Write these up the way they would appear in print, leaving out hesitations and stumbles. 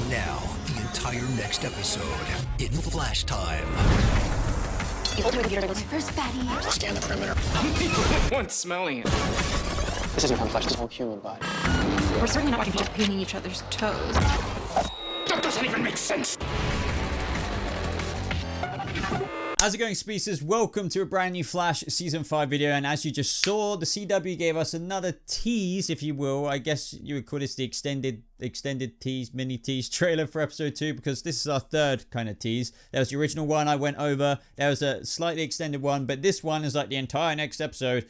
Now, the entire next episode in Flash Time. My first baddie. Scan the perimeter. One's smelling it. This isn't Flash, this is a whole human body. We're certainly not just peeling each other's toes. That doesn't even make sense. How's it going, species? Welcome to a brand new Flash Season 5 video, and as you just saw, the CW gave us another tease, if you will. I guess you would call this the extended tease, mini tease trailer for episode 2, because this is our third kind of tease. There was the original one I went over, there was a slightly extended one, but this one is like the entire next episode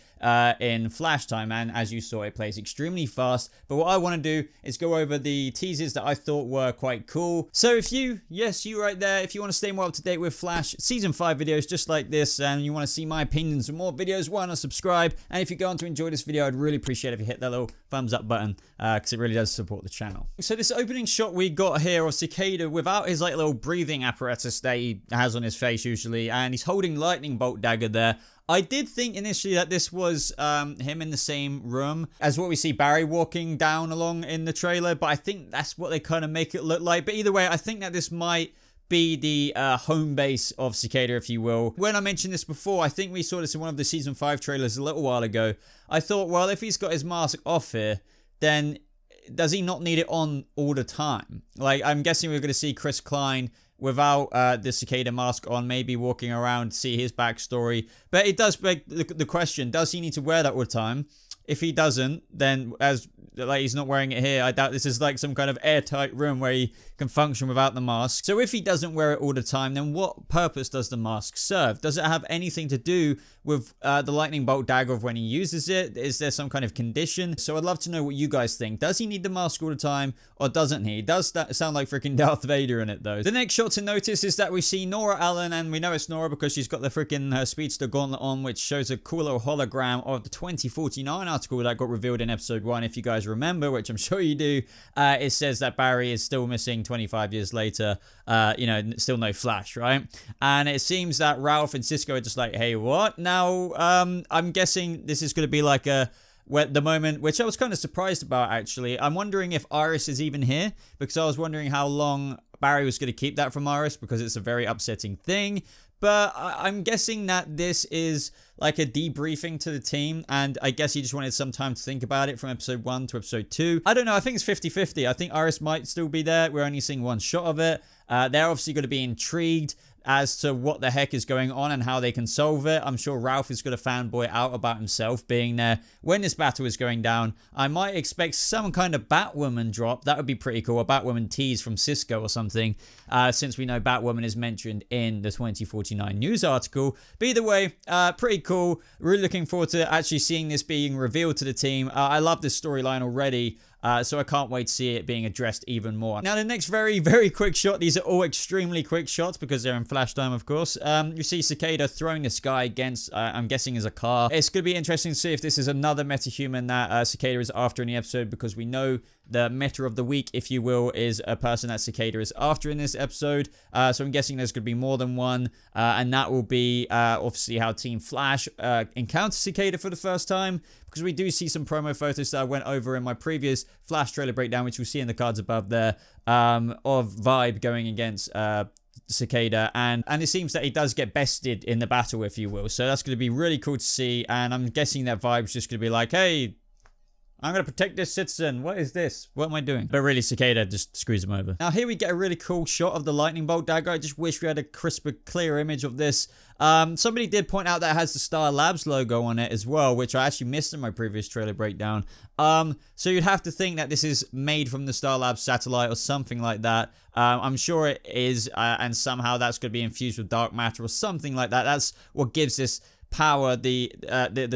in Flash time, and as you saw, it plays extremely fast. But what I want to do is go over the teases that I thought were quite cool. So if you, yes, you right there, if you want to stay more up to date with Flash Season 5 videos just like this, and you want to see my opinions and more videos, why not subscribe? And if you're going to enjoy this video, I'd really appreciate it if you hit that little thumbs up button, because it really does support the channel. So this opening shot we got here of Cicada without his like little breathing apparatus that he has on his face usually, and he's holding lightning bolt dagger there. I did think initially that this was him in the same room as what we see Barry walking down along in the trailer, but I think that's what they kind of make it look like. But either way, I think that this might be the home base of Cicada, if you will. When I mentioned this before, I think we saw this in one of the Season 5 trailers a little while ago. I thought, well, if he's got his mask off here, then does he not need it on all the time? Like, I'm guessing we're going to see Chris Klein without the Cicada mask on, maybe walking around to see his backstory. But it does beg the question, does he need to wear that all the time? If he doesn't, then as like he's not wearing it here, I doubt this is like some kind of airtight room where he can function without the mask. So if he doesn't wear it all the time, then what purpose does the mask serve? Does it have anything to do with the lightning bolt dagger of when he uses it? Is there some kind of condition? So I'd love to know what you guys think. Does he need the mask all the time, or doesn't he? It does sound like freaking Darth Vader in it though. The next shot to notice is that we see Nora Allen, and we know it's Nora because she's got the freaking speedster gauntlet on, which shows a cool little hologram of the 2049 article that got revealed in episode 1, if you guys remember, which I'm sure you do. It says that Barry is still missing 25 years later, you know, still no Flash, right? And it seems that Ralph and Cisco are just like, hey, what? Now, I'm guessing this is going to be like the moment, which I was kind of surprised about, actually. I'm wondering if Iris is even here, because I was wondering how long Barry was going to keep that from Iris, because it's a very upsetting thing. But I'm guessing that this is like a debriefing to the team, and I guess he just wanted some time to think about it from episode 1 to episode 2. I don't know, I think it's 50-50. I think Iris might still be there. We're only seeing one shot of it. They're obviously going to be intrigued as to what the heck is going on and how they can solve it. I'm sure Ralph is going to fanboy out about himself being there when this battle is going down. I might expect some kind of Batwoman drop. That would be pretty cool. A Batwoman tease from Cisco or something, since we know Batwoman is mentioned in the 2049 news article. But either way, pretty cool. Really looking forward to actually seeing this being revealed to the team. I love this storyline already. So I can't wait to see it being addressed even more. Now, the next very, very quick shot. These are all extremely quick shots because they're in flash time, of course. You see Cicada throwing this guy against, I'm guessing, is a car. It's going to be interesting to see if this is another metahuman that Cicada is after in the episode, because we know the meta of the week, if you will, is a person that Cicada is after in this episode. So I'm guessing there's going to be more than one. And that will be obviously how Team Flash encounters Cicada for the first time, because we do see some promo photos that I went over in my previous Flash trailer breakdown, which you'll see in the cards above there, of Vibe going against Cicada, and it seems that he does get bested in the battle, if you will. So that's going to be really cool to see, and I'm guessing that Vibe's just going to be like, hey, I'm going to protect this citizen. What is this? What am I doing? But really, Cicada just screws him over. Now, here we get a really cool shot of the lightning bolt dagger. I just wish we had a crisper, clear image of this. Somebody did point out that it has the S.T.A.R Labs logo on it as well, which I actually missed in my previous trailer breakdown. So you'd have to think that this is made from the S.T.A.R Labs satellite or something like that. I'm sure it is, and somehow that's going to be infused with dark matter or something like that. That's what gives this power, the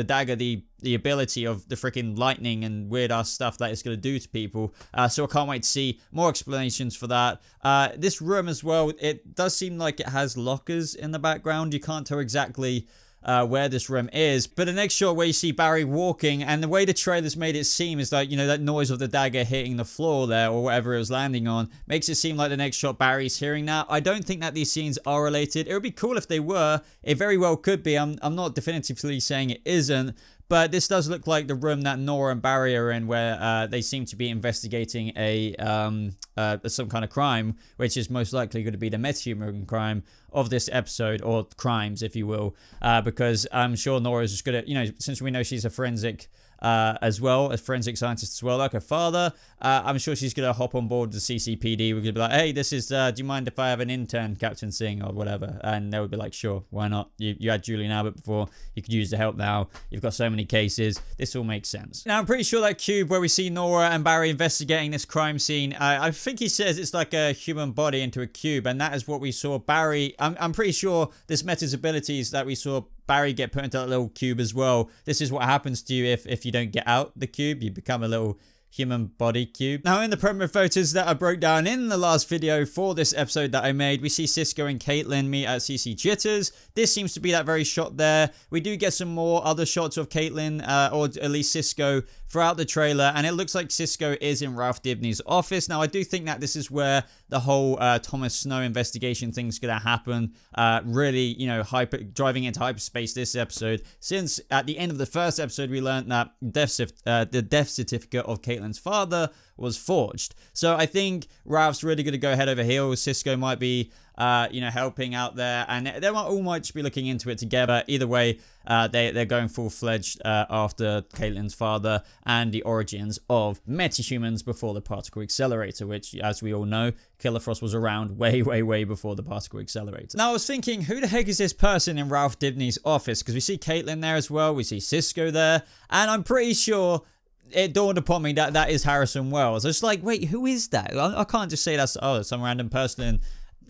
dagger, the ability of the freaking lightning and weird ass stuff that it's going to do to people. So I can't wait to see more explanations for that. This room as well, it does seem like it has lockers in the background. You can't tell exactly where this room is. But the next shot where you see Barry walking, and the way the trailer's made it seem is like, you know, that noise of the dagger hitting the floor there or whatever it was landing on makes it seem like the next shot Barry's hearing that. I don't think that these scenes are related. It would be cool if they were. It very well could be. I'm not definitively saying it isn't. but this does look like the room that Nora and Barry are in, where they seem to be investigating some kind of crime, which is most likely going to be the metahuman crime of this episode, or crimes, if you will, because I'm sure Nora's just gonna, you know, since we know she's a forensic as well, a forensic scientist as well, like her father, I'm sure she's gonna hop on board the CCPD. We're gonna be like, hey, this is, do you mind if I have an intern, Captain Singh, or whatever? And they would be like, sure, why not? You had Julian Abbott before, you could use the help now, you've got so many cases, this all makes sense. Now, I'm pretty sure that cube where we see Nora and Barry investigating this crime scene, I think he says it's like a human body into a cube, and that is what we saw Barry, I'm pretty sure this Meta's abilities that we saw Barry get put into that little cube as well. This is what happens to you if you don't get out the cube. You become a little human body cube. Now, in the promo photos that I broke down in the last video for this episode that I made, we see Cisco and Caitlin meet at CC Jitters. This seems to be that very shot there. We do get some more other shots of Caitlin, or at least Cisco, throughout the trailer, and it looks like Cisco is in Ralph Dibny's office. Now, I do think that this is where the whole Thomas Snow investigation thing's gonna happen, really, you know, driving into hyperspace this episode, since at the end of the first episode we learned that the death certificate of Caitlin's father was forged. So I think Ralph's really gonna go head over heels. Cisco might be you know, helping out there, and they all might just be looking into it together. Either way, they're going full-fledged after Caitlin's father and the origins of metahumans before the Particle Accelerator, which, as we all know, Killer Frost was around way before the Particle Accelerator. Now, I was thinking, who the heck is this person in Ralph Dibny's office? Because we see Caitlin there as well, we see Cisco there, and I'm pretty sure it dawned upon me that that is Harrison Wells. I was like, wait, who is that? I can't just say that's, oh, some random person in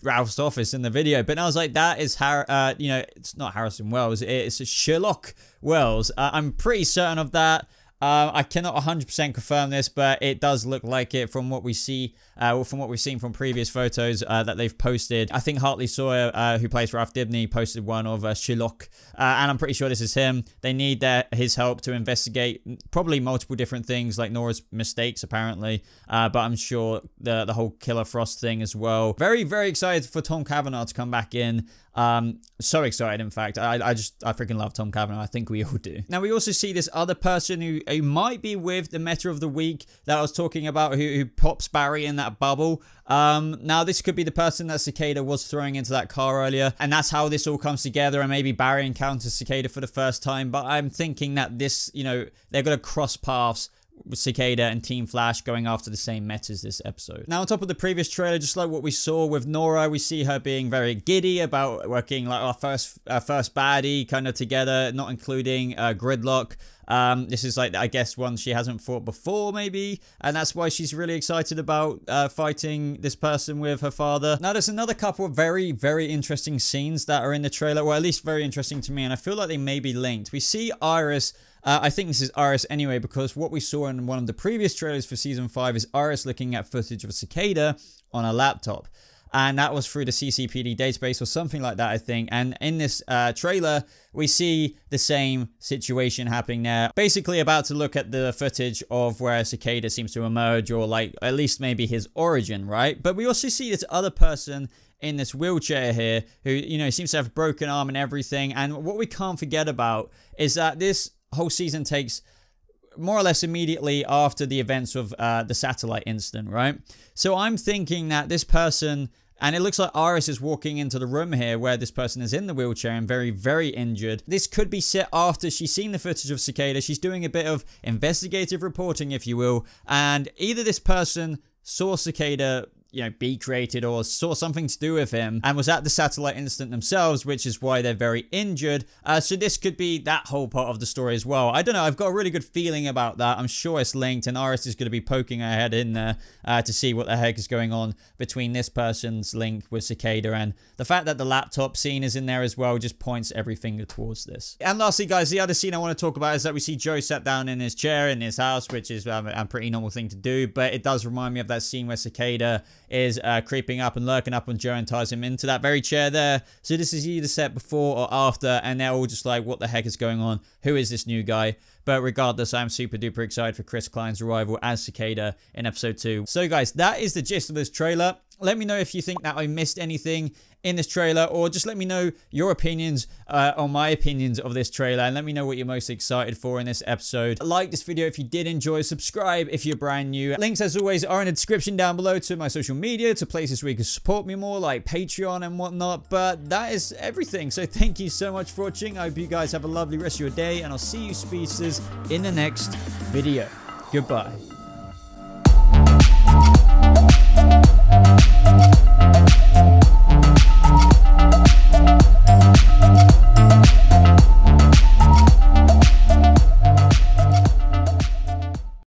Ralph's office in the video, but I was like, that is you know, it's not Harrison Wells, it's Sherlock Wells. I'm pretty certain of that. I cannot 100% confirm this, but it does look like it from what we see, from what we've seen from previous photos that they've posted. I think Hartley Sawyer, who plays Ralph Dibny, posted one of Sherlock, and I'm pretty sure this is him. They need his help to investigate probably multiple different things, like Nora's mistakes, apparently, but I'm sure the whole Killer Frost thing as well. Very excited for Tom Cavanaugh to come back in. So excited, in fact. I freaking love Tom Cavanaugh. I think we all do. Now, we also see this other person who might be with the meta of the week that I was talking about, who pops Barry in that bubble. Now, this could be the person that Cicada was throwing into that car earlier, and that's how this all comes together, and maybe Barry encounters Cicada for the first time, but I'm thinking that this, you know, they're going to cross paths with Cicada and Team Flash going after the same metas this episode. Now, on top of the previous trailer, just like what we saw with Nora, we see her being very giddy about working like our first baddie kind of together, not including Gridlock. This is like, I guess, one she hasn't fought before, maybe, and that's why she's really excited about fighting this person with her father. Now, there's another couple of very interesting scenes that are in the trailer, or at least very interesting to me, and I feel like they may be linked. We see Iris. I think this is Iris anyway, because what we saw in one of the previous trailers for Season 5 is Iris looking at footage of Cicada on a laptop. And that was through the CCPD database or something like that, I think. And in this trailer, we see the same situation happening there. Basically about to look at the footage of where Cicada seems to emerge, or like at least maybe his origin, right? But we also see this other person in this wheelchair here who, you know, seems to have a broken arm and everything. And what we can't forget about is that this whole season takes more or less immediately after the events of the satellite incident, right? So I'm thinking that this person, and it looks like Iris is walking into the room here where this person is in the wheelchair and very injured. This could be set after she's seen the footage of Cicada. She's doing a bit of investigative reporting, if you will, and either this person saw Cicada, you know, be created, or saw something to do with him and was at the satellite incident themselves, which is why they're very injured. So this could be that whole part of the story as well. I don't know. I've got a really good feeling about that. I'm sure it's linked, and Iris is going to be poking her head in there to see what the heck is going on between this person's link with Cicada, and the fact that the laptop scene is in there as well just points every finger towards this. And lastly, guys, the other scene I want to talk about is that we see Joe sat down in his chair in his house, which is a pretty normal thing to do, but it does remind me of that scene where Cicada is creeping up and lurking up on Joe and ties him into that very chair there. So this is either set before or after, and they're all just like, what the heck is going on? Who is this new guy? But regardless, I'm super duper excited for Chris Klein's arrival as Cicada in episode 2. So guys, that is the gist of this trailer. Let me know if you think that I missed anything in this trailer, or just let me know your opinions on my opinions of this trailer, and let me know what you're most excited for in this episode. Like this video if you did enjoy, subscribe if you're brand new. Links, as always, are in the description down below to my social media, to places where you can support me more, like Patreon and whatnot. But that is everything, so thank you so much for watching. I hope you guys have a lovely rest of your day, and I'll see you speedsters in the next video. Goodbye.